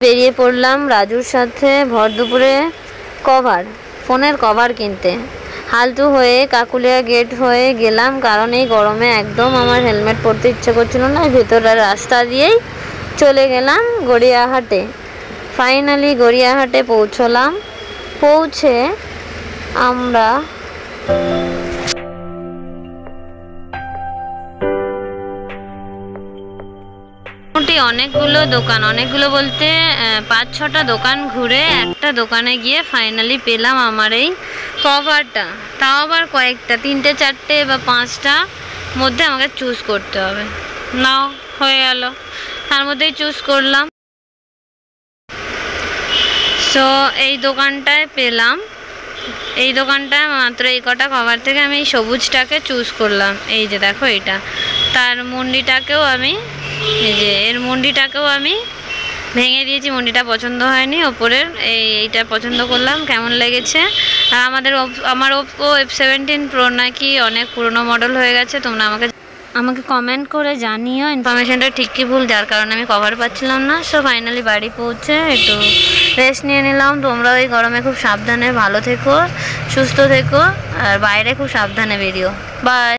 বেরিয়ে পড়লাম রাজুর সাথে ভর দুপুরে ফোনের কভার কিনতে। হালতু হয়ে কাকুলিয়া গেট হয়ে গেলাম, কারণ এই গরমে একদম আমার হেলমেট পরতে ইচ্ছে করছিল না। ভেতরের রাস্তা দিয়েই চলে গেলাম গড়িয়াহাটে। ফাইনালি গড়িয়াহাটে পৌঁছলাম। পৌঁছে আমরা অনেকগুলো বলতে 5-6টা দোকান ঘুরে একটা দোকানে গিয়ে ফাইনালি পেলাম আমার এই কভারটা। তাও আবার কয়েকটা, 3-4টে বা 5টা মধ্যে আমাকে চুজ করতে হবে। নাও হয়ে গেল, তার মধ্যেই চুজ করলাম। সো এই দোকানটায় পেলাম, এই দোকানটায় মাত্র এই কটা কভার থেকে আমি এই সবুজটাকে চুজ করলাম। এই যে দেখো এটা, তার মুন্ডিটাকেও আমি এর মুন্ডিটাকেও আমি ভেঙে দিয়েছি, মুন্ডিটা পছন্দ হয়নি। ওপরের এইটা পছন্দ করলাম, কেমন লেগেছে। আর আমার ওপো F17 Pro নাকি অনেক পুরনো মডেল হয়ে গেছে। তোমরা আমাকে কমেন্ট করে জানিও ইনফরমেশনটা ঠিক কি ভুল, যার কারণে আমি কভার পাচ্ছিলাম না। সো ফাইনালি বাড়ি পৌঁছে একটু রেস্ট নিয়ে নিলাম। তোমরাও এই গরমে খুব সাবধানে ভালো থেকো, সুস্থ থেকো, আর বাইরে খুব সাবধানে বেরিও। বাই।